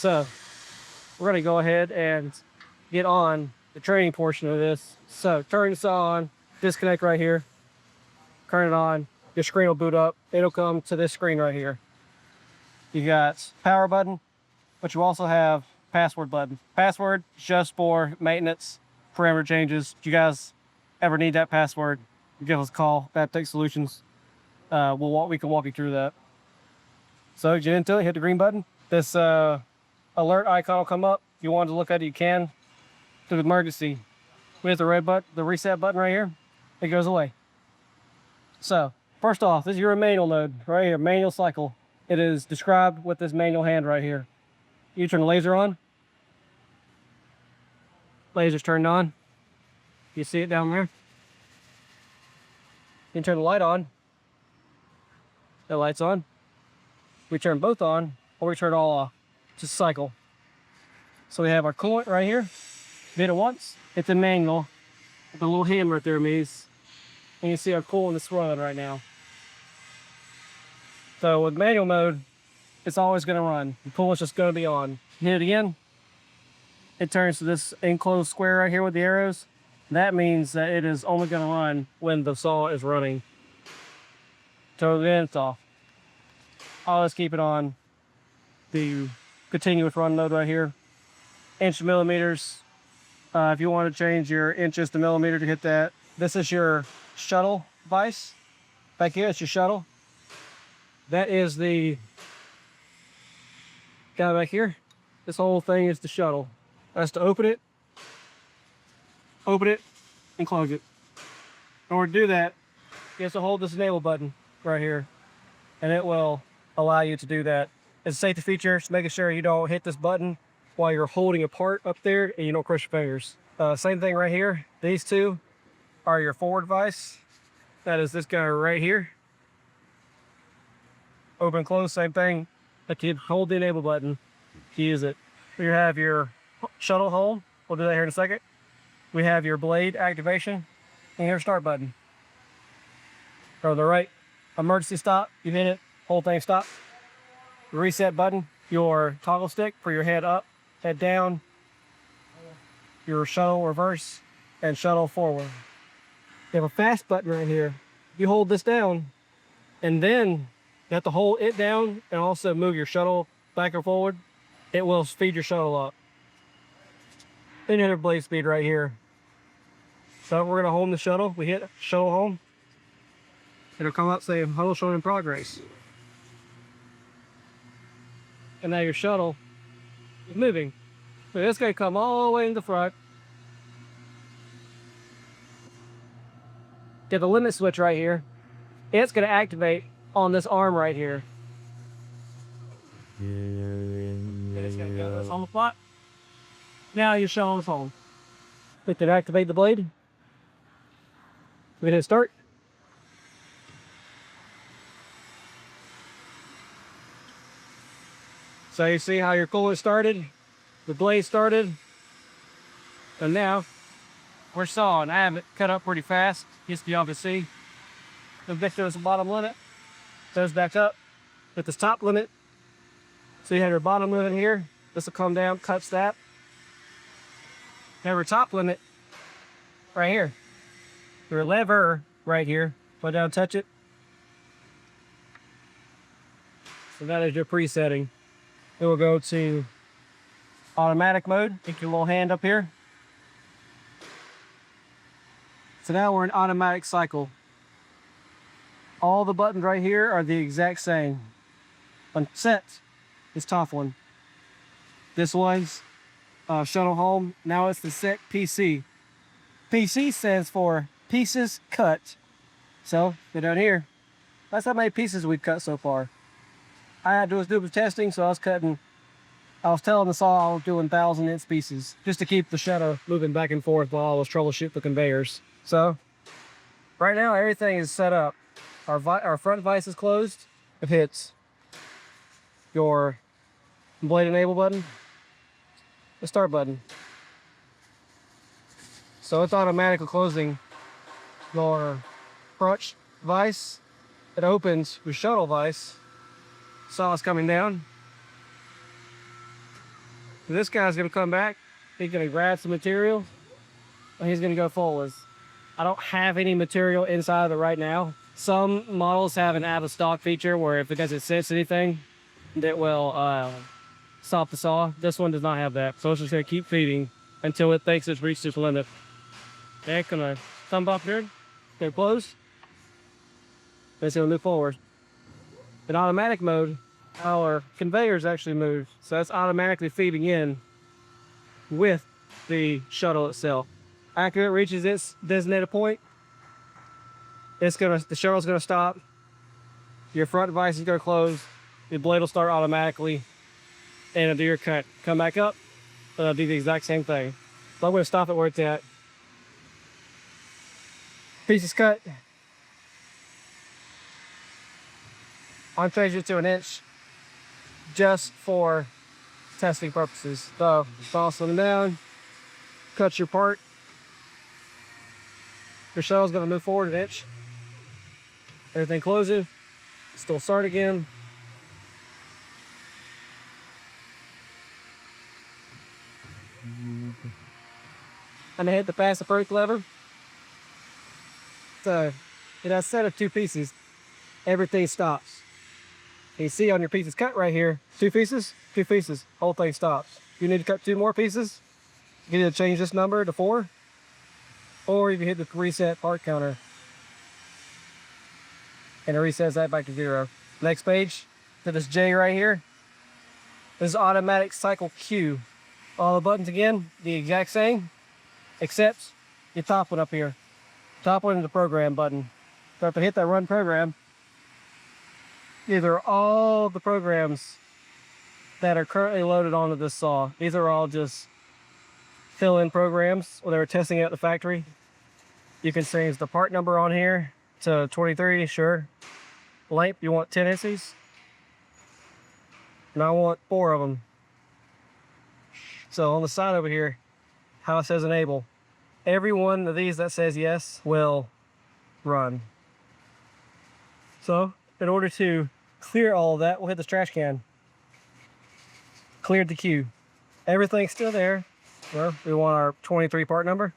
So we're gonna go ahead and get on the training portion of this. So turn the saw on, disconnect right here, turn it on, your screen will boot up. It'll come to this screen right here. You got power button, but you also have password button. Password just for maintenance, parameter changes. If you guys ever need that password, give us a call, Fab Tech Solutions. We can walk you through that. So get into it, hit the green button. This alert icon will come up. If you want to look at it, you can. To the emergency, we hit the red button, the reset button right here, it goes away. So first off, this is your manual mode right here, manual cycle. It is described with this manual hand right here. You turn the laser on. Laser's turned on. You see it down there? You turn the light on. The light's on. We turn both on, or we turn it all off. Just cycle. So we have our coolant right here. Hit it once. It's a manual. The little hammer right there means. And you see our coolant is running right now. So with manual mode, it's always going to run. The coolant's just going to be on. Hit it again. It turns to this enclosed square right here with the arrows. That means that it is only going to run when the saw is running. So then it's off. Always keep it on the continuous run mode right here. Inch millimeters. If you want to change your inches to millimeter to hit that. This is your shuttle vise. Back here, it's your shuttle. That is the guy back here. This whole thing is the shuttle. That's to open it, and close it. In order to do that, you have to hold this enable button right here, and it will allow you to do that. It's a safety feature, just making sure you don't hit this button while you're holding a part up there and you don't crush your fingers. Same thing right here. These two are your forward vise. That is this guy right here. Open, close, same thing. Like you hold the enable button to use it. You have your shuttle hole. We'll do that here in a second. We have your blade activation and your start button. Go to the right, emergency stop. You hit it, whole thing stop. Reset button, your toggle stick for your head up, head down, your shuttle reverse, and shuttle forward. You have a fast button right here. You hold this down, and then you have to hold it down and also move your shuttle back or forward. It will speed your shuttle up. Then you hit our blade speed right here. So we're gonna home the shuttle. We hit shuttle home. It'll come up saying huddle shown in progress. And now your shuttle is moving. So it's gonna come all the way in the front. Get the limit switch right here. It's gonna activate on this arm right here. And it's gonna go on the spot. Now your shuttle is home. Click to activate the blade. We hit start. So you see how your coolant started, the blade started, and now we're sawing. I have it cut up pretty fast, just so y'all can see. The victor is the bottom limit, goes back up with this top limit. So you have your bottom limit here. This will come down, cuts that. Have your top limit right here. Your lever right here. Put down, touch it. So that is your presetting. It will go to automatic mode. Take your little hand up here. So now we're in automatic cycle. All the buttons right here are the exact same. On set, this top one. This one's shuttle home. Now it's the set PC. PC stands for pieces cut. So, go down here. That's how many pieces we've cut so far. I had to do the testing, so I was telling the saw I was doing 1,000-inch pieces just to keep the shuttle moving back and forth while I was troubleshooting the conveyors. So, right now everything is set up. Our front vise is closed. It hits your blade enable button, the start button. So it's automatically closing your front vise. It opens with shuttle vise. Saw is coming down. This guy's gonna come back, he's gonna grab some material, and he's gonna go forwards. I don't have any material inside of it right now. Some models have an out of stock feature where if it doesn't sense anything, that will stop the saw. This one does not have that. So it's just gonna keep feeding until it thinks it's reached its limit. Okay, gonna thumb up here, go close. It's gonna move forward. In automatic mode, our conveyors actually move. So that's automatically feeding in with the shuttle itself. After it reaches its designated point, the shuttle's gonna stop. Your front device is gonna close. The blade will start automatically, and it'll do your cut. Come back up, and it'll do the exact same thing. So I'm gonna stop it where it's at. Piece is cut. I'm changing it to 1 inch just for testing purposes. So toss them down, cut your part. Your shuttle's gonna move forward 1 inch. Everything closes, still start again. And I hit the pass approach lever. So it has a set of 2 pieces. Everything stops. You see on your pieces cut right here, 2 pieces, 2 pieces, whole thing stops. You need to cut 2 more pieces. You can either change this number to 4, or you can hit the reset part counter, and it resets that back to 0. Next page, to this J right here, this is automatic cycle Q. All the buttons again, the exact same, except your top one up here. Top one is the program button. So if I hit that run program, these are all the programs that are currently loaded onto this saw. These are all just fill-in programs when they were testing it at the factory. You can change the part number on here to 23, sure. Length, you want 10 inches. And I want 4 of them. So on the side over here, how it says enable, every one of these that says yes will run. So in order to clear all of that, we'll hit this trash can. Cleared the queue. Everything's still there. Well, we want our 23 part number.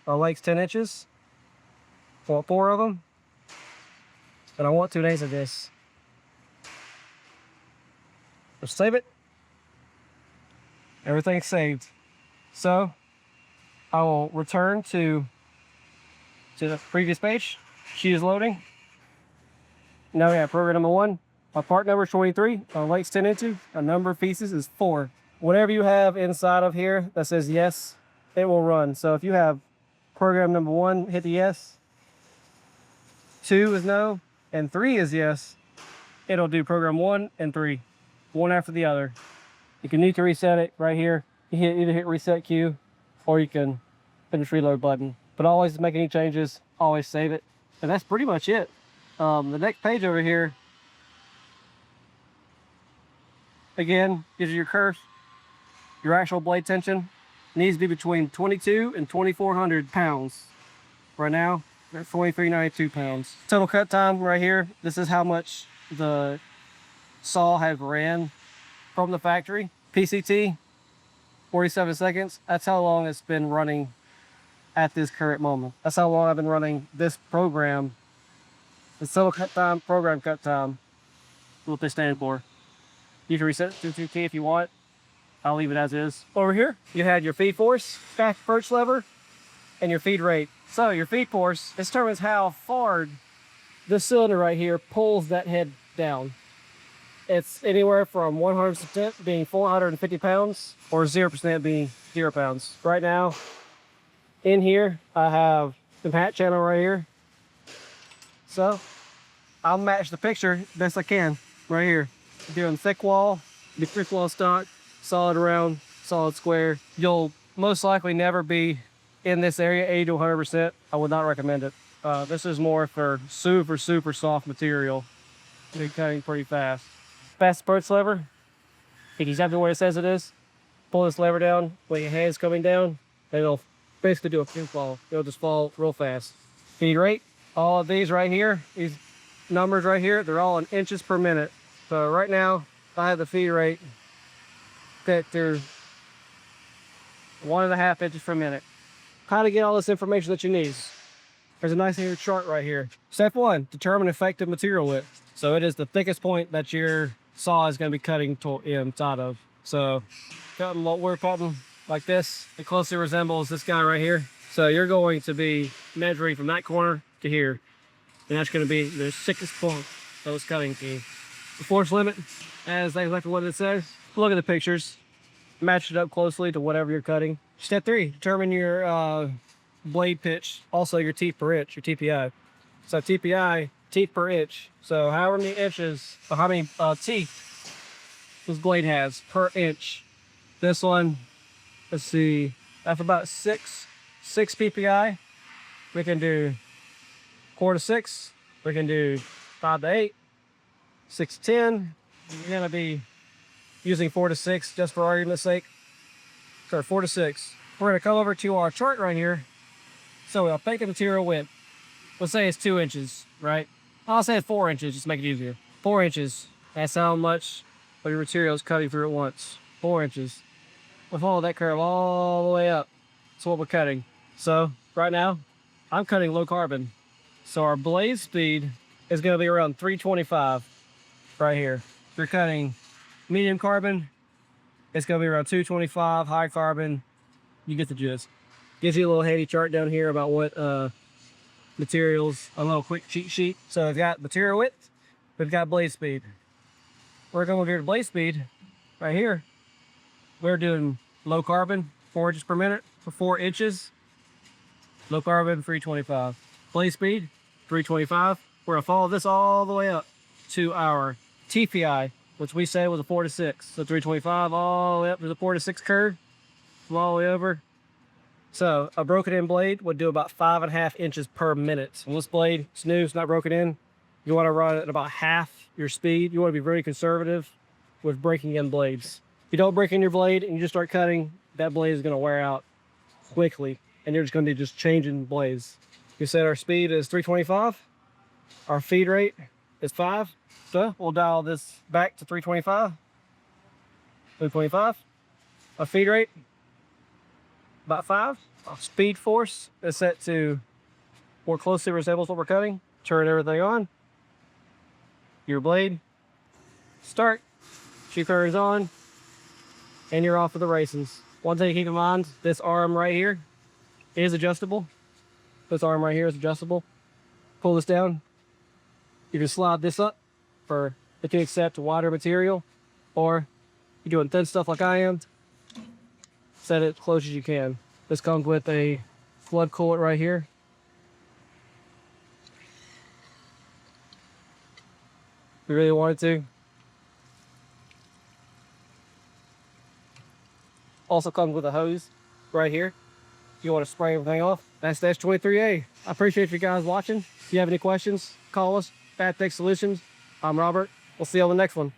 Our length's 10 inches. I want 4 of them. And I want 2 days of this. Let's save it. Everything's saved. So I will return to the previous page. She is loading. Now we have program number 1. My part number is 23. Our length's 10 inches. Our number of pieces is 4. Whatever you have inside of here that says yes, it will run. So if you have program number 1, hit the yes. 2 is no, and 3 is yes. It'll do program 1 and 3, one after the other. You can need to reset it right here. You either hit reset queue, or you can finish reload button. But always make any changes, always save it. And that's pretty much it. The next page over here, again, gives you your curve. Your actual blade tension needs to be between 22 and 2,400 pounds. Right now, we're at 2,392 pounds. Total cut time right here. This is how much the saw has ran from the factory. PCT, 47 seconds. That's how long it's been running at this current moment. That's how long I've been running this program. The total cut time, program cut time, what they stand for. You can reset it to 2T if you want. I'll leave it as is. Over here, you had your feed force, back approach lever, and your feed rate. So your feed force determines how far this cylinder right here pulls that head down. It's anywhere from 100% being 450 pounds or 0% being 0 pounds. Right now, in here, I have the hat channel right here. So I'll match the picture best I can right here. Doing thick wall, the thick wall stock, solid round, solid square. You'll most likely never be in this area 80 to 100%. I would not recommend it. This is more for super soft material. They're cutting pretty fast. Fast approach lever, hit exactly where it says it is. Pull this lever down when your hand's coming down, and it'll basically do a pin fall. It'll just fall real fast. Feed rate, all of these right here, these numbers right here, they're all in inches per minute. So right now, I have the feed rate fit through 1.5 inches per minute. How to get all this information that you need. There's a nice little chart right here. Step 1, determine effective material width. So it is the thickest point that your saw is going to be cutting inside of. So cutting what we're cutting like this, it closely resembles this guy right here. So you're going to be measuring from that corner to here. And that's going to be the thickest point that was cutting to. The force limit, as exactly what it says. Look at the pictures. Match it up closely to whatever you're cutting. Step 3, determine your blade pitch, also your teeth per inch, your TPI. So TPI, teeth per inch. So however many inches, or how many teeth this blade has per inch. This one, let's see, that's about 6 PPI. We can do 4 to 6. We can do 5 to 8, 6 to 10. You're gonna be using 4 to 6 just for argument's sake. So 4 to 6. We're gonna come over to our chart right here. So we'll take the material width. Let's say it's 2 inches, right? I'll say 4 inches, just to make it easier. 4 inches. That's how much of your material is cutting through at once. 4 inches. We'll follow that curve all the way up. That's what we're cutting. So right now, I'm cutting low carbon. So our blaze speed is gonna be around 325 right here. If you're cutting medium carbon, it's gonna be around 225. High carbon, you get the gist. Gives you a little handy chart down here about what materials, a little quick cheat sheet. So we've got material width, we've got blaze speed. We're going over here to blaze speed right here. We're doing low carbon, 4 inches per minute for 4 inches. Low carbon, 325. Blaze speed, 325. We're gonna follow this all the way up to our TPI, which we said was a 4 to 6. So 325 all the way up to the 4 to 6 curve, all the way over. So a broken in blade would do about 5.5 inches per minute. And this blade, it's new, it's not broken in. You want to run it at about half your speed. You want to be very conservative with breaking in blades. If you don't break in your blade and you just start cutting, that blade is going to wear out quickly. And you're just going to be just changing blades. We said our speed is 325. Our feed rate is 5. So we'll dial this back to 325. 325. Our feed rate, about 5. Our speed force is set to more closely resembles what we're cutting. Turn everything on. Your blade. Start. She curves on. And you're off for the races. One thing to keep in mind, this arm right here is adjustable. This arm right here is adjustable. Pull this down. You can slide this up for if you accept wider material, or you're doing thin stuff like I am, set it as close as you can. This comes with a flood coolant right here. If you really wanted to. Also comes with a hose right here. If you want to spray everything off. That's the S-23A. I appreciate you guys watching. If you have any questions, call us. Fab Tech Solutions. I'm Robert. We'll see you on the next one.